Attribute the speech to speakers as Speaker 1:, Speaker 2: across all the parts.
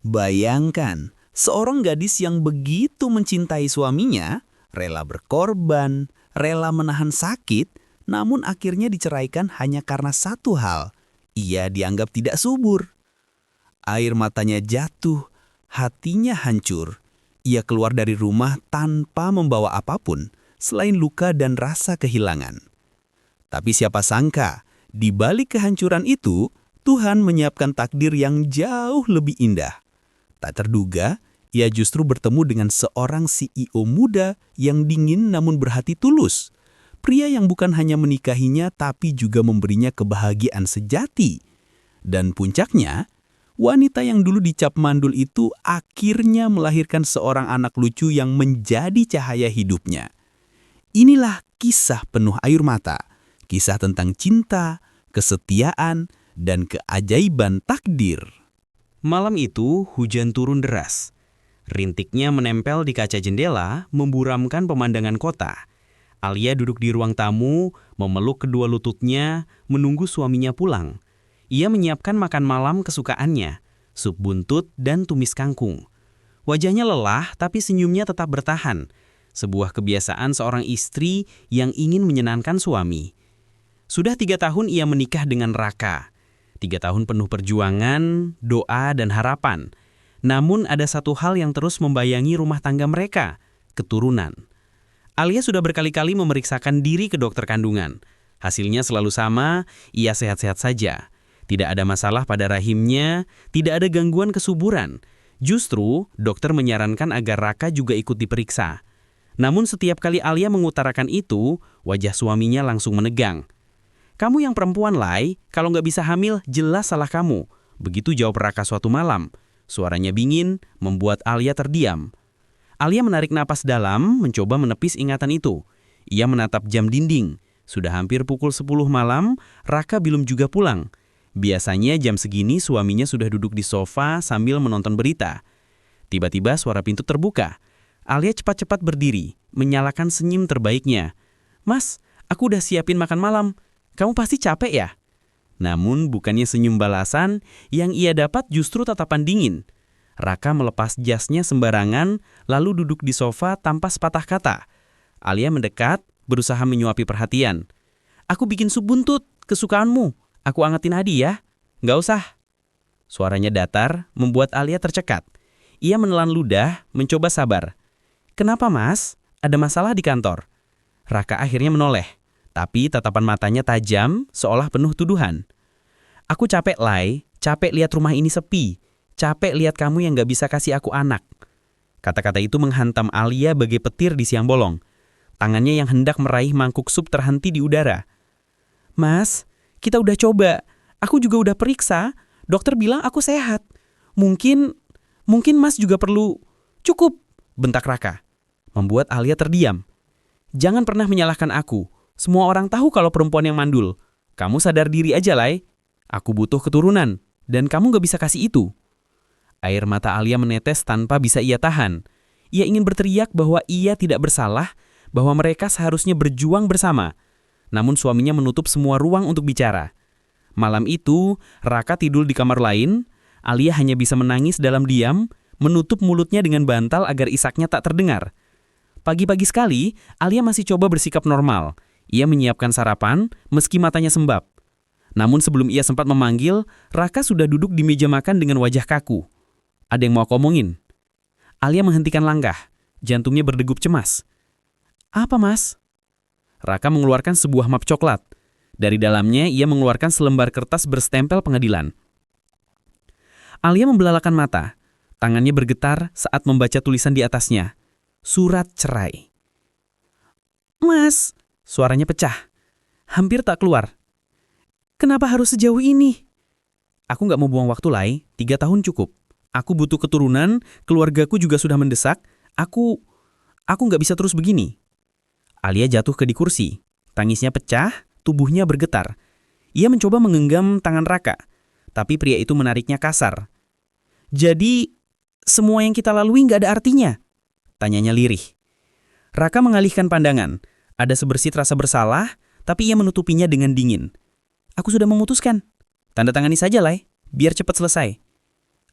Speaker 1: Bayangkan, seorang gadis yang begitu mencintai suaminya, rela berkorban, rela menahan sakit, namun akhirnya diceraikan hanya karena satu hal. Ia dianggap tidak subur. Air matanya jatuh, hatinya hancur. Ia keluar dari rumah tanpa membawa apapun, selain luka dan rasa kehilangan. Tapi siapa sangka, di balik kehancuran itu, Tuhan menyiapkan takdir yang jauh lebih indah. Tak terduga, ia justru bertemu dengan seorang CEO muda yang dingin namun berhati tulus. Pria yang bukan hanya menikahinya tapi juga memberinya kebahagiaan sejati. Dan puncaknya, wanita yang dulu dicap mandul itu akhirnya melahirkan seorang anak lucu yang menjadi cahaya hidupnya. Inilah kisah penuh air mata, kisah tentang cinta, kesetiaan, dan keajaiban takdir.
Speaker 2: Malam itu, hujan turun deras. Rintiknya menempel di kaca jendela, memburamkan pemandangan kota. Alia duduk di ruang tamu, memeluk kedua lututnya, menunggu suaminya pulang. Ia menyiapkan makan malam kesukaannya, sup buntut dan tumis kangkung. Wajahnya lelah, tapi senyumnya tetap bertahan. Sebuah kebiasaan seorang istri yang ingin menyenangkan suami. Sudah 3 tahun ia menikah dengan Raka. 3 tahun penuh perjuangan, doa, dan harapan. Namun ada satu hal yang terus membayangi rumah tangga mereka, keturunan. Alia sudah berkali-kali memeriksakan diri ke dokter kandungan. Hasilnya selalu sama, ia sehat-sehat saja. Tidak ada masalah pada rahimnya, tidak ada gangguan kesuburan. Justru, dokter menyarankan agar Raka juga ikut diperiksa. Namun setiap kali Alia mengutarakan itu, wajah suaminya langsung menegang. "Kamu yang perempuan, Lai, kalau nggak bisa hamil, jelas salah kamu." Begitu jawab Raka suatu malam. Suaranya dingin, membuat Alia terdiam. Alia menarik napas dalam, mencoba menepis ingatan itu. Ia menatap jam dinding. Sudah hampir pukul 10 malam, Raka belum juga pulang. Biasanya jam segini suaminya sudah duduk di sofa sambil menonton berita. Tiba-tiba suara pintu terbuka. Alia cepat-cepat berdiri, menyalakan senyum terbaiknya. "Mas, aku udah siapin makan malam. Kamu pasti capek ya?" Namun bukannya senyum balasan, yang ia dapat justru tatapan dingin. Raka melepas jasnya sembarangan, lalu duduk di sofa tanpa sepatah kata. Alia mendekat, berusaha menyuapi perhatian. "Aku bikin sup buntut, kesukaanmu. Aku angetin Adi ya." "Nggak usah." Suaranya datar, membuat Alia tercekat. Ia menelan ludah, mencoba sabar. "Kenapa, Mas? Ada masalah di kantor?" Raka akhirnya menoleh. Tapi tatapan matanya tajam, seolah penuh tuduhan. "Aku capek, Lai. Capek lihat rumah ini sepi. Capek lihat kamu yang gak bisa kasih aku anak." Kata-kata itu menghantam Alia bagai petir di siang bolong. Tangannya yang hendak meraih mangkuk sup terhenti di udara. "Mas, kita udah coba. Aku juga udah periksa. Dokter bilang aku sehat. Mungkin Mas juga perlu..." "Cukup," bentak Raka, membuat Alia terdiam. "Jangan pernah menyalahkan aku. Semua orang tahu kalau perempuan yang mandul. Kamu sadar diri aja, Lai. Aku butuh keturunan, dan kamu gak bisa kasih itu." Air mata Alia menetes tanpa bisa ia tahan. Ia ingin berteriak bahwa ia tidak bersalah, bahwa mereka seharusnya berjuang bersama. Namun suaminya menutup semua ruang untuk bicara. Malam itu, Raka tidur di kamar lain. Alia hanya bisa menangis dalam diam, menutup mulutnya dengan bantal agar isaknya tak terdengar. Pagi-pagi sekali, Alia masih coba bersikap normal. Ia menyiapkan sarapan, meski matanya sembab. Namun sebelum ia sempat memanggil, Raka sudah duduk di meja makan dengan wajah kaku. "Ada yang mau aku omongin?" Alia menghentikan langkah. Jantungnya berdegup cemas. "Apa, Mas?" Raka mengeluarkan sebuah map coklat. Dari dalamnya, ia mengeluarkan selembar kertas berstempel pengadilan. Alia membelalakan mata. Tangannya bergetar saat membaca tulisan di atasnya. Surat cerai. "Mas," suaranya pecah. Hampir tak keluar. "Kenapa harus sejauh ini?" "Aku gak mau buang waktu, Lai. 3 tahun cukup. Aku butuh keturunan, keluargaku juga sudah mendesak. Aku gak bisa terus begini." Alia jatuh di kursi. Tangisnya pecah, tubuhnya bergetar. Ia mencoba menggenggam tangan Raka, tapi pria itu menariknya kasar. "Jadi, semua yang kita lalui gak ada artinya?" tanyanya lirih. Raka mengalihkan pandangan. Ada sebersit rasa bersalah, tapi ia menutupinya dengan dingin. "Aku sudah memutuskan. Tanda tangani saja, Lai, biar cepat selesai."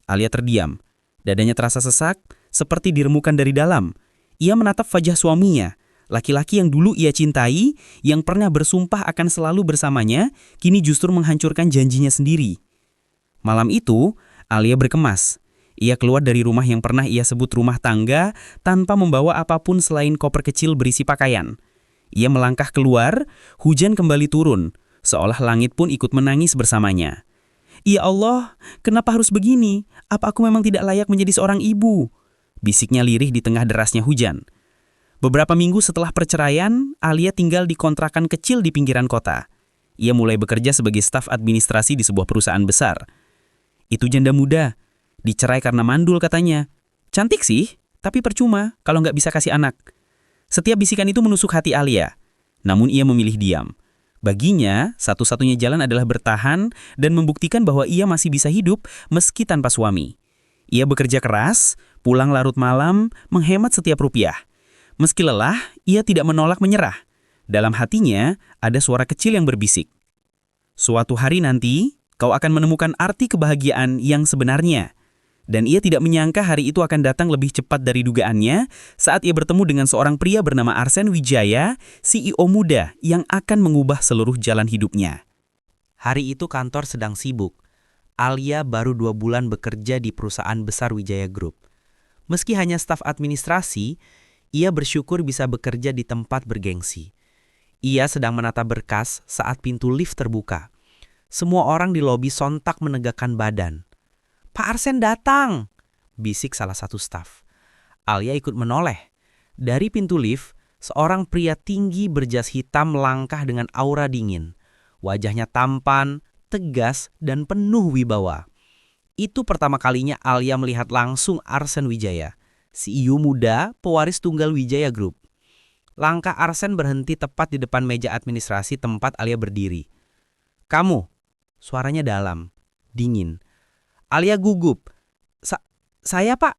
Speaker 2: Alia terdiam. Dadanya terasa sesak, seperti diremukan dari dalam. Ia menatap wajah suaminya, laki-laki yang dulu ia cintai, yang pernah bersumpah akan selalu bersamanya, kini justru menghancurkan janjinya sendiri. Malam itu, Alia berkemas. Ia keluar dari rumah yang pernah ia sebut rumah tangga tanpa membawa apapun selain koper kecil berisi pakaian. Ia melangkah keluar, hujan kembali turun, seolah langit pun ikut menangis bersamanya. "Ya Allah, kenapa harus begini? Apa aku memang tidak layak menjadi seorang ibu?" bisiknya lirih di tengah derasnya hujan. Beberapa minggu setelah perceraian, Alia tinggal di kontrakan kecil di pinggiran kota. Ia mulai bekerja sebagai staf administrasi di sebuah perusahaan besar. Itu janda muda. Dicerai karena mandul katanya. Cantik sih, tapi percuma kalau nggak bisa kasih anak. Setiap bisikan itu menusuk hati Alia. Namun ia memilih diam. Baginya, satu-satunya jalan adalah bertahan dan membuktikan bahwa ia masih bisa hidup meski tanpa suami. Ia bekerja keras, pulang larut malam, menghemat setiap rupiah. Meski lelah, ia tidak menolak menyerah. Dalam hatinya, ada suara kecil yang berbisik. "Suatu hari nanti, kau akan menemukan arti kebahagiaan yang sebenarnya." Dan ia tidak menyangka hari itu akan datang lebih cepat dari dugaannya saat ia bertemu dengan seorang pria bernama Arsen Wijaya, CEO muda yang akan mengubah seluruh jalan hidupnya. Hari itu kantor sedang sibuk. Alia baru 2 bulan bekerja di perusahaan besar Wijaya Group. Meski hanya staf administrasi, ia bersyukur bisa bekerja di tempat bergengsi. Ia sedang menata berkas saat pintu lift terbuka. Semua orang di lobi sontak menegakkan badan. "Pak Arsen datang!" bisik salah satu staf. Alia ikut menoleh. Dari pintu lift, seorang pria tinggi berjas hitam melangkah dengan aura dingin. Wajahnya tampan, tegas, dan penuh wibawa. Itu pertama kalinya Alia melihat langsung Arsen Wijaya, CEO muda pewaris tunggal Wijaya Group. Langkah Arsen berhenti tepat di depan meja administrasi tempat Alia berdiri. "Kamu?" Suaranya dalam, dingin. Alia gugup. Saya Pak.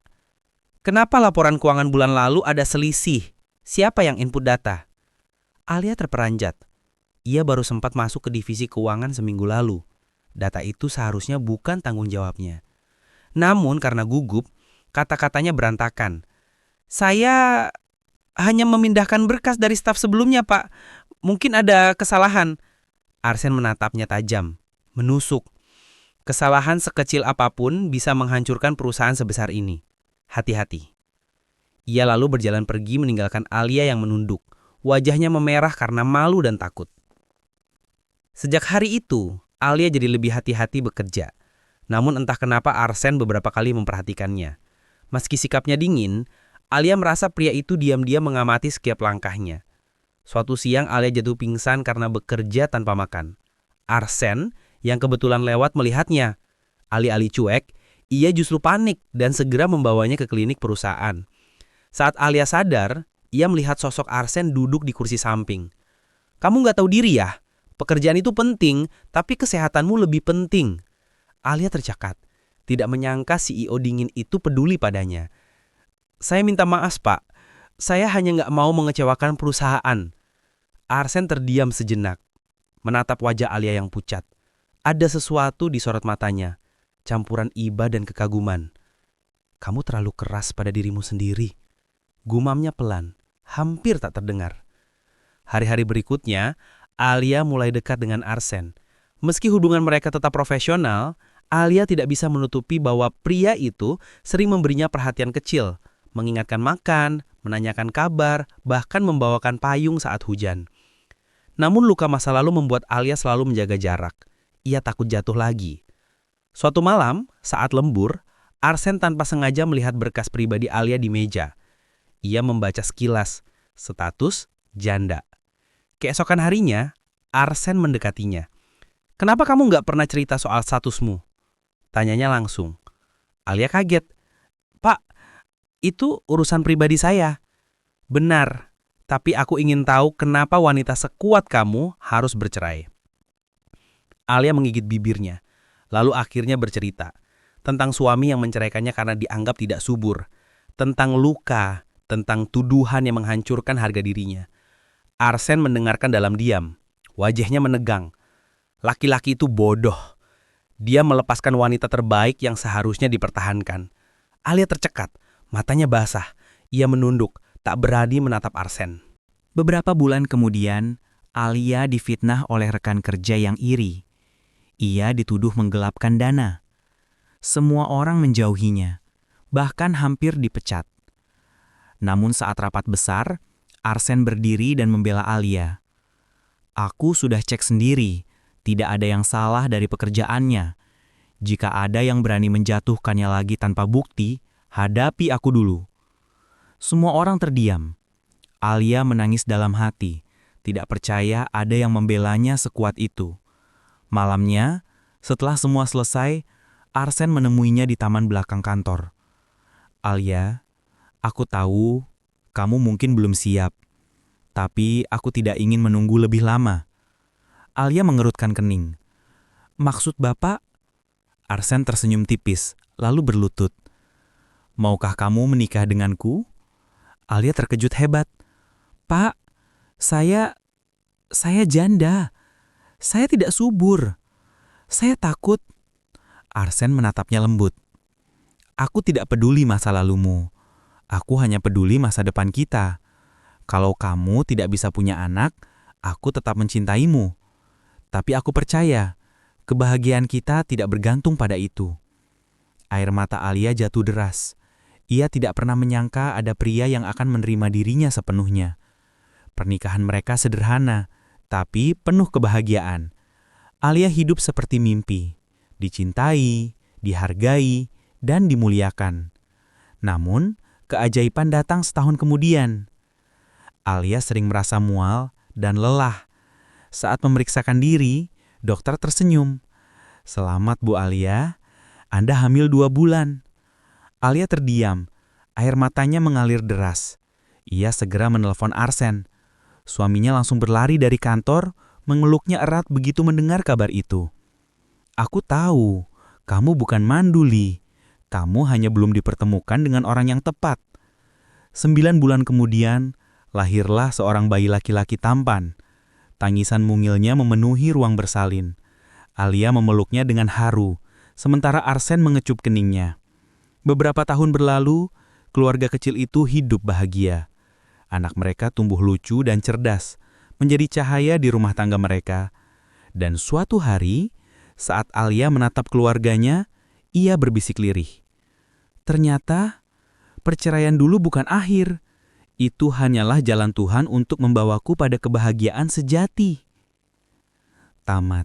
Speaker 2: Kenapa laporan keuangan bulan lalu ada selisih? Siapa yang input data?" Alia terperanjat. Ia baru sempat masuk ke divisi keuangan seminggu lalu. Data itu seharusnya bukan tanggung jawabnya. Namun karena gugup, kata-katanya berantakan. "Saya hanya memindahkan berkas dari staf sebelumnya Pak. Mungkin ada kesalahan." Arsen menatapnya tajam, menusuk. Kesalahan sekecil apapun bisa menghancurkan perusahaan sebesar ini. Hati-hati. Ia lalu berjalan pergi meninggalkan Alia yang menunduk. Wajahnya memerah karena malu dan takut. Sejak hari itu, Alia jadi lebih hati-hati bekerja. Namun entah kenapa Arsen beberapa kali memperhatikannya. Meski sikapnya dingin, Alia merasa pria itu diam-diam mengamati setiap langkahnya. Suatu siang Alia jatuh pingsan karena bekerja tanpa makan. Arsen yang kebetulan lewat melihatnya. Alih-alih cuek, ia justru panik dan segera membawanya ke klinik perusahaan. Saat Alia sadar, ia melihat sosok Arsen duduk di kursi samping. "Kamu nggak tahu diri ya? Pekerjaan itu penting, tapi kesehatanmu lebih penting." Alia tercekat, tidak menyangka CEO dingin itu peduli padanya. "Saya minta maaf Pak, saya hanya nggak mau mengecewakan perusahaan." Arsen terdiam sejenak, menatap wajah Alia yang pucat. Ada sesuatu di sorot matanya, campuran iba dan kekaguman. "Kamu terlalu keras pada dirimu sendiri." Gumamnya pelan, hampir tak terdengar. Hari-hari berikutnya, Alia mulai dekat dengan Arsen. Meski hubungan mereka tetap profesional, Alia tidak bisa menutupi bahwa pria itu sering memberinya perhatian kecil, mengingatkan makan, menanyakan kabar, bahkan membawakan payung saat hujan. Namun luka masa lalu membuat Alia selalu menjaga jarak. Ia takut jatuh lagi. Suatu malam, saat lembur, Arsen tanpa sengaja melihat berkas pribadi Alia di meja. Ia membaca sekilas, status janda. Keesokan harinya, Arsen mendekatinya. "Kenapa kamu nggak pernah cerita soal statusmu?" Tanyanya langsung. Alia kaget. "Pak, itu urusan pribadi saya." "Benar, tapi aku ingin tahu kenapa wanita sekuat kamu harus bercerai." Alia menggigit bibirnya, lalu akhirnya bercerita tentang suami yang menceraikannya karena dianggap tidak subur, tentang luka, tentang tuduhan yang menghancurkan harga dirinya. Arsen mendengarkan dalam diam, wajahnya menegang. Laki-laki itu bodoh. Dia melepaskan wanita terbaik yang seharusnya dipertahankan.
Speaker 3: Alia tercekat, matanya basah. Ia menunduk, tak berani menatap Arsen.
Speaker 4: Beberapa bulan kemudian, Alia difitnah oleh rekan kerja yang iri. Ia dituduh menggelapkan dana. Semua orang menjauhinya, bahkan hampir dipecat. Namun saat rapat besar, Arsen berdiri dan membela Alia. Aku sudah cek sendiri, tidak ada yang salah dari pekerjaannya. Jika ada yang berani menjatuhkannya lagi tanpa bukti, hadapi aku dulu. Semua orang terdiam. Alia menangis dalam hati, tidak percaya ada yang membelanya sekuat itu. Malamnya, setelah semua selesai, Arsen menemuinya di taman belakang kantor. Alia, aku tahu kamu mungkin belum siap, tapi aku tidak ingin menunggu lebih lama. Alia mengerutkan kening. Maksud Bapak? Arsen tersenyum tipis, lalu berlutut. Maukah kamu menikah denganku? Alia terkejut hebat. Pak, saya janda. Saya tidak subur. Saya takut. Arsen menatapnya lembut. Aku tidak peduli masa lalumu. Aku hanya peduli masa depan kita. Kalau kamu tidak bisa punya anak, aku tetap mencintaimu. Tapi aku percaya, kebahagiaan kita tidak bergantung pada itu. Air mata Alia jatuh deras. Ia tidak pernah menyangka ada pria yang akan menerima dirinya sepenuhnya. Pernikahan mereka sederhana, tapi penuh kebahagiaan. Alia hidup seperti mimpi, dicintai, dihargai, dan dimuliakan. Namun, keajaiban datang setahun kemudian. Alia sering merasa mual dan lelah. Saat memeriksakan diri, dokter tersenyum. Selamat Bu Alia, Anda hamil 2 bulan. Alia terdiam, air matanya mengalir deras. Ia segera menelpon Arsen. Suaminya langsung berlari dari kantor, memeluknya erat begitu mendengar kabar itu. Aku tahu, kamu bukan manduli. Kamu hanya belum dipertemukan dengan orang yang tepat. 9 bulan kemudian, lahirlah seorang bayi laki-laki tampan. Tangisan mungilnya memenuhi ruang bersalin. Alia memeluknya dengan haru, sementara Arsen mengecup keningnya. Beberapa tahun berlalu, keluarga kecil itu hidup bahagia. Anak mereka tumbuh lucu dan cerdas, menjadi cahaya di rumah tangga mereka. Dan suatu hari, saat Alia menatap keluarganya, ia berbisik lirih. Ternyata, perceraian dulu bukan akhir. Itu hanyalah jalan Tuhan untuk membawaku pada kebahagiaan sejati. Tamat.